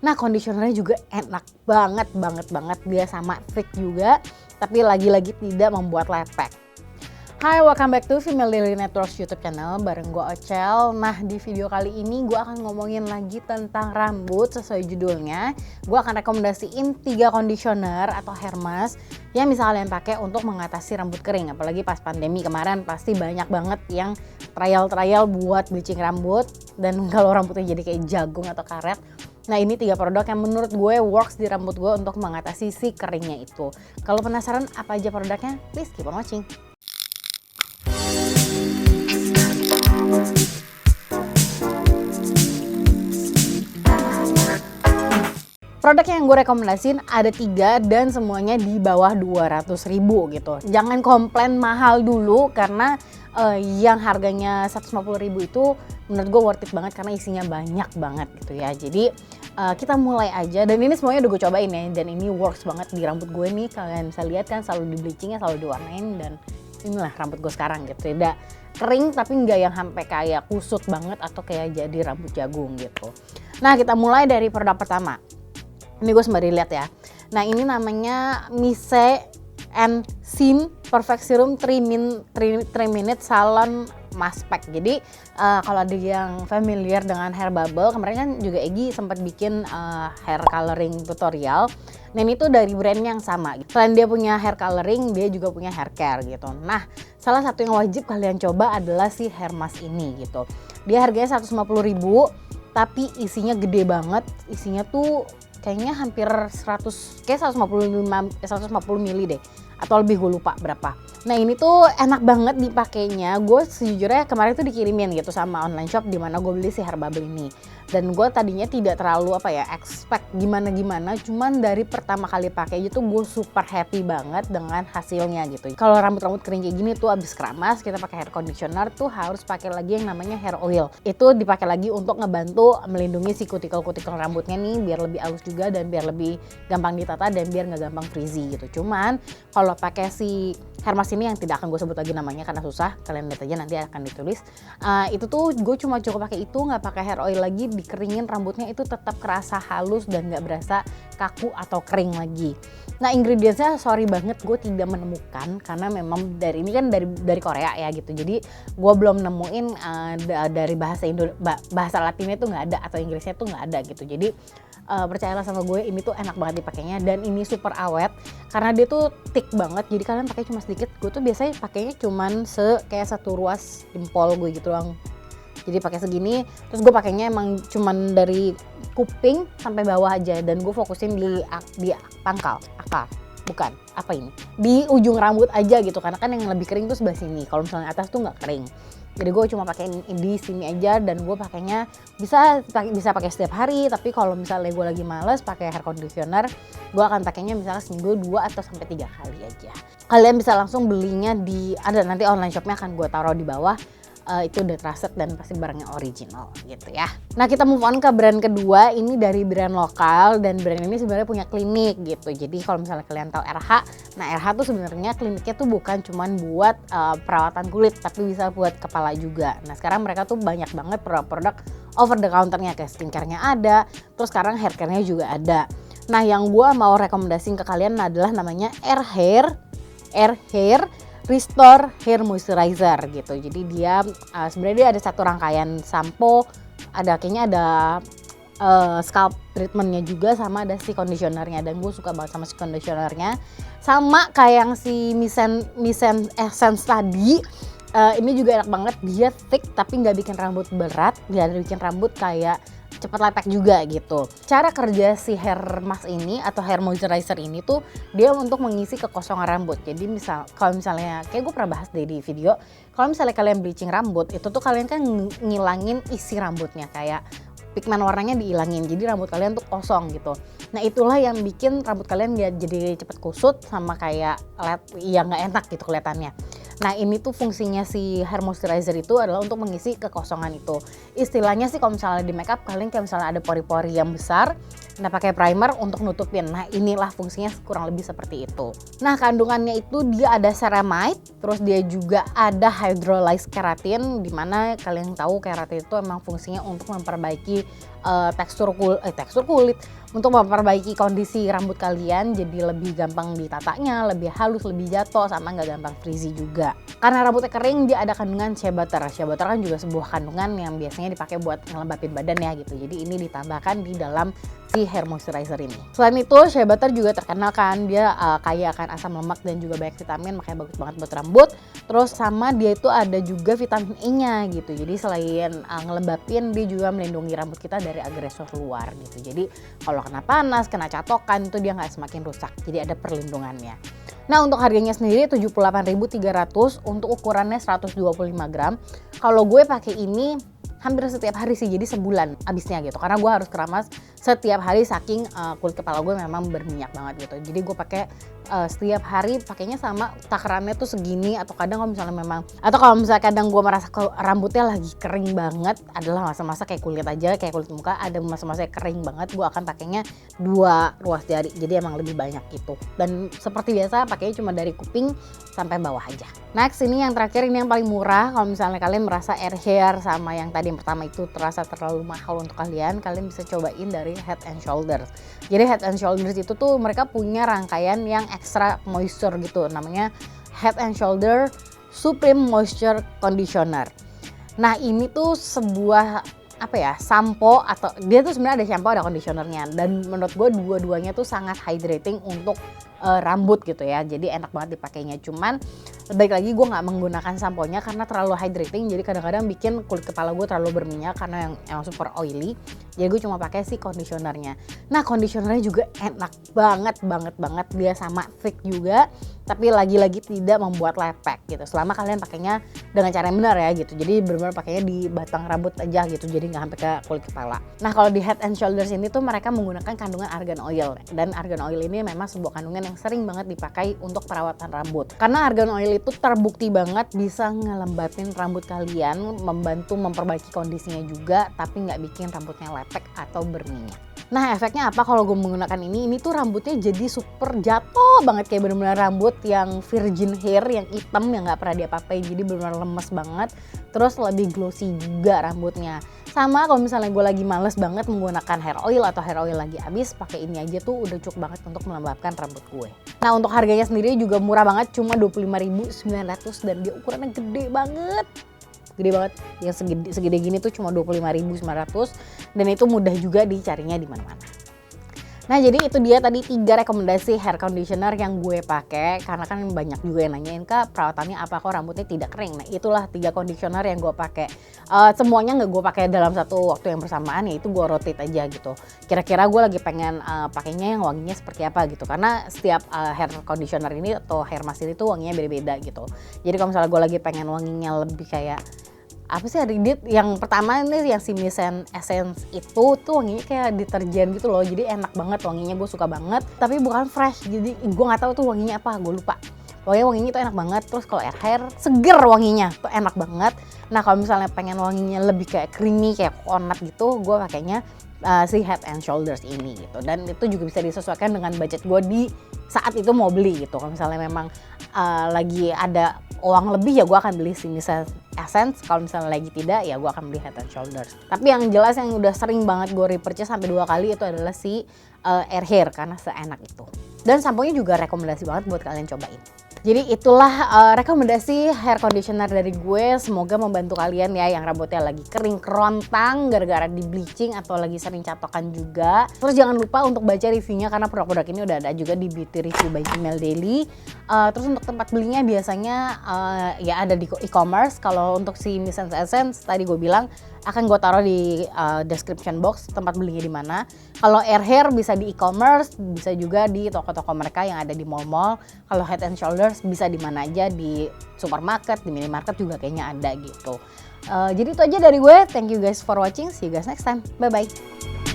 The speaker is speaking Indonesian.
Nah conditionernya juga enak banget. Dia sama thick juga, tapi lagi-lagi tidak membuat lepek. Hai, welcome back to Female Daily Networks YouTube channel bareng gue Ocel. Nah di video kali ini gue akan ngomongin lagi tentang rambut sesuai judulnya. Gue akan rekomendasiin 3 conditioner atau hair mask yang bisa kalian pakai untuk mengatasi rambut kering. Apalagi pas pandemi kemarin pasti banyak banget yang trial buat bleaching rambut. Dan kalau rambutnya jadi kayak jagung atau karet. Nah ini 3 produk yang menurut gue works di rambut gue untuk mengatasi si keringnya itu. Kalau penasaran apa aja produknya, please keep on watching. Produk yang gue rekomendasiin ada 3 dan semuanya di bawah 200.000 gitu. Jangan komplain mahal dulu karena yang harganya 150.000 itu menurut gue worth it banget karena isinya banyak banget gitu ya. Jadi kita mulai aja, dan ini semuanya udah gue cobain ya, dan ini works banget di rambut gue nih. Kalian bisa lihat kan selalu di bleachingnya, selalu diwarnain, dan inilah rambut gue sekarang gitu. Tidak kering tapi nggak yang sampai kayak kusut banget atau kayak jadi rambut jagung gitu. Nah kita mulai dari produk pertama. Ini gue sembari lihat ya. Nah ini namanya Mise and Sin Perfect Serum 3 Minute Salon Mask Pack. Jadi kalau ada yang familiar dengan hair bubble, kemarin kan juga Egi sempat bikin hair coloring tutorial. Nah ini tuh dari brand yang sama. Selain dia punya hair coloring, dia juga punya hair care gitu. Nah salah satu yang wajib kalian coba adalah si hair mask ini gitu. Dia harganya 150.000, tapi isinya gede banget. Isinya tuh kayaknya hampir 150 mili deh, atau lebih, gue lupa berapa. Nah ini tuh enak banget dipakainya. Gue sejujurnya kemarin tuh dikirimin gitu sama online shop di mana gue beli si hair bubble ini. Dan gue tadinya tidak terlalu expect gimana, cuman dari pertama kali pakai aja tuh gue super happy banget dengan hasilnya gitu. Kalau rambut kering kayak gini tuh abis keramas, kita pakai hair conditioner tuh harus pakai lagi yang namanya hair oil. Itu dipakai lagi untuk ngebantu melindungi si kutikel rambutnya nih biar lebih halus juga dan biar lebih gampang ditata dan biar nggak gampang frizzy gitu. Cuman kalau pakai si hair mask ini yang tidak akan gue sebut lagi namanya karena susah, kalian lihat aja nanti akan ditulis. Itu tuh gue cuma cukup pakai itu, nggak pakai hair oil lagi, dikeringin rambutnya itu tetap kerasa halus dan nggak berasa kaku atau kering lagi. Nah ingredientsnya sorry banget gue tidak menemukan karena memang dari ini kan dari Korea ya gitu. Jadi gue belum nemuin dari bahasa Latinnya tuh nggak ada atau Inggrisnya tuh nggak ada gitu. Jadi percayalah sama gue, ini tuh enak banget dipakainya dan ini super awet karena dia tuh thick banget. Jadi kalian pakai cuma sedikit. Gue tuh biasanya pakainya cuman kayak 1 ruas jempol gue gitu doang. Jadi pakai segini, terus gue pakainya emang cuman dari kuping sampai bawah aja, dan gue fokusin di pangkal, akar, bukan apa ini, di ujung rambut aja gitu, karena kan yang lebih kering tuh sebelah sini. Kalau misalnya atas tuh nggak kering. Jadi gue cuma pakai di sini aja, dan gue pakainya bisa pakai setiap hari. Tapi kalau misalnya gue lagi males pakai hair conditioner, gue akan pakainya misalnya seminggu 2 atau sampai 3 kali aja. Kalian bisa langsung belinya ada nanti online shopnya akan gue taruh di bawah. Itu udah trusted dan pasti barangnya original gitu ya. Nah kita move on ke brand kedua, ini dari brand lokal, dan brand ini sebenarnya punya klinik gitu. Jadi kalau misalnya kalian tahu RH, nah RH tuh sebenarnya kliniknya tuh bukan cuman buat perawatan kulit, tapi bisa buat kepala juga. Nah sekarang mereka tuh banyak banget produk-produk over the counternya, kayak skincare-nya ada, terus sekarang hair care-nya juga ada. Nah yang gue mau rekomendasiin ke kalian adalah namanya Air Hair Restore Hair Moisturizer gitu. Jadi dia sebenarnya dia ada satu rangkaian sampo, kayaknya ada scalp treatmentnya juga, sama ada si conditionernya, dan gue suka banget sama si conditionernya. Sama kayak yang si Misen Essence tadi, ini juga enak banget. Dia thick tapi nggak bikin rambut berat, nggak bikin rambut kayak cepat lepek juga gitu. Cara kerja si hair mask ini atau hair moisturizer ini tuh dia untuk mengisi kekosongan rambut. Jadi kalau misalnya kayak gue pernah bahas deh di video, kalau misalnya kalian bleaching rambut itu tuh kalian kan ngilangin isi rambutnya, kayak pigmen warnanya dihilangin, jadi rambut kalian tuh kosong gitu. Nah itulah yang bikin rambut kalian jadi cepet kusut sama kayak nggak enak gitu kelihatannya. Nah ini tuh fungsinya si hair moisturizer itu adalah untuk mengisi kekosongan itu. Istilahnya sih kalau misalnya di makeup kalian kayak misalnya ada pori-pori yang besar, Nah pakai primer untuk nutupin. Nah inilah fungsinya kurang lebih seperti itu. Nah kandungannya itu dia ada ceramide, terus dia juga ada hydrolyzed keratin, dimana kalian tahu keratin itu emang fungsinya untuk memperbaiki tekstur kulit, untuk memperbaiki kondisi rambut kalian jadi lebih gampang ditatanya, lebih halus, lebih jatuh, sama nggak gampang frizzy juga. Karena rambutnya kering dia ada kandungan shea butter. Shea butter kan juga sebuah kandungan yang biasanya dipakai buat ngelembapin badan ya gitu. Jadi ini ditambahkan di dalam si hair moisturizer ini. Selain itu shea butter juga terkenal kan dia kaya akan asam lemak dan juga banyak vitamin, makanya bagus banget buat rambut. Terus sama dia itu ada juga vitamin E-nya gitu. Jadi selain ngelembapin dia juga melindungi rambut kita dari agresor luar gitu. Jadi kalau kena panas, kena catokan itu dia nggak semakin rusak. Jadi ada perlindungannya. Nah untuk harganya sendiri 78.300 untuk ukurannya 125 gram. Kalau gue pakai ini hampir setiap hari sih, jadi sebulan abisnya gitu. Karena gue harus keramas setiap hari saking kulit kepala gue memang berminyak banget gitu. Jadi gue pakai setiap hari pakainya sama takarannya tuh segini, atau kadang kalau misalnya kadang gue merasa rambutnya lagi kering banget, adalah masa-masa kayak kulit muka ada masa-masa kering banget, gue akan pakainya 2 ruas jari, jadi emang lebih banyak gitu. Dan seperti biasa pakainya cuma dari kuping sampai bawah aja. Next ini yang terakhir, ini yang paling murah. Kalau misalnya kalian merasa hair sama yang tadi yang pertama itu terasa terlalu mahal untuk kalian bisa cobain dari Head and Shoulders. Jadi Head and Shoulders itu tuh mereka punya rangkaian yang extra moisture gitu, namanya Head and Shoulder Supreme Moisture Conditioner. Nah ini tuh sebuah sampo, atau dia tuh sebenarnya ada shampoo ada conditionernya, dan menurut gue dua-duanya tuh sangat hydrating untuk rambut gitu ya, jadi enak banget dipakainya. Cuman baik lagi gue nggak menggunakan samponya karena terlalu hydrating, jadi kadang-kadang bikin kulit kepala gue terlalu berminyak karena yang super oily, jadi gue cuma pakai si conditionernya. Nah conditionernya juga enak banget, dia sama thick juga, tapi lagi-lagi tidak membuat lepek gitu, selama kalian pakainya dengan cara yang benar ya gitu. Jadi benar-benar pakainya di batang rambut aja gitu, jadi nggak sampai ke kulit kepala. Nah kalau di Head and Shoulders ini tuh mereka menggunakan kandungan argan oil, dan argan oil ini memang sebuah kandungan yang sering banget dipakai untuk perawatan rambut. Karena argan oil itu terbukti banget bisa ngelembapin rambut kalian, membantu memperbaiki kondisinya juga, tapi nggak bikin rambutnya lepek atau berminyak. Nah efeknya apa kalau gue menggunakan ini? Ini tuh rambutnya jadi super jatuh banget, kayak bener-bener rambut yang virgin hair, yang hitam, yang nggak pernah diapa-apain, jadi bener-bener lemes banget. Terus lebih glossy juga rambutnya. Sama kalau misalnya gue lagi males banget menggunakan hair oil atau hair oil lagi habis, pakai ini aja tuh udah cukup banget untuk melembabkan rambut gue. Nah untuk harganya sendiri juga murah banget, cuma 25.900, dan dia ukurannya gede banget, yang segede gini tuh cuma 25.900, dan itu mudah juga dicarinya di mana-mana. Nah jadi itu dia tadi 3 rekomendasi hair conditioner yang gue pakai, karena kan banyak juga yang nanyain, Kak perawatannya apa kok rambutnya tidak kering. Nah itulah 3 conditioner yang gue pakai. Semuanya nggak gue pakai dalam satu waktu yang bersamaan, ya itu gue rotate aja gitu. Kira-kira gue lagi pengen pakainya yang wanginya seperti apa gitu, karena setiap hair conditioner ini atau hair mask ini tuh wanginya beda-beda gitu. Jadi kalau misalnya gue lagi pengen wanginya lebih kayak Ridit, yang pertama ini yang si Misen Essence itu tuh wanginya kayak deterjen gitu loh, jadi enak banget wanginya, gue suka banget, tapi bukan fresh, jadi gue nggak tahu tuh wanginya apa, gue lupa. Pokoknya wanginya tuh enak banget. Terus kalau hair seger wanginya tuh enak banget. Nah kalau misalnya pengen wanginya lebih kayak creamy, kayak coconut gitu, gue pakainya si Head and Shoulders ini gitu. Dan itu juga bisa disesuaikan dengan budget gue di saat itu mau beli gitu. Kalau misalnya memang lagi ada uang lebih, ya gue akan beli si Misen Essence. Kalau misalnya lagi tidak, ya gue akan beli Head and Shoulders. Tapi yang jelas yang udah sering banget gue repurchase sampai 2 kali itu adalah si Air Hair, karena seenak itu. Dan samponya juga rekomendasi banget buat kalian cobain. Jadi itulah rekomendasi hair conditioner dari gue. Semoga membantu kalian ya yang rambutnya lagi kering kerontang gara-gara di bleaching atau lagi sering catokan juga. Terus jangan lupa untuk baca reviewnya, karena produk-produk ini udah ada juga di Beauty Review by Gmail Daily. Terus untuk tempat belinya biasanya ya ada di e-commerce. Kalau untuk si Misen Essence tadi gue bilang akan gue taruh di description box tempat belinya di mana. Kalau Air Hair bisa di e-commerce, bisa juga di toko-toko mereka yang ada di mall-mall. Kalau Head and Shoulders bisa di mana aja, di supermarket, di minimarket juga kayaknya ada gitu. Jadi itu aja dari gue. Thank you guys for watching. See you guys next time. Bye bye.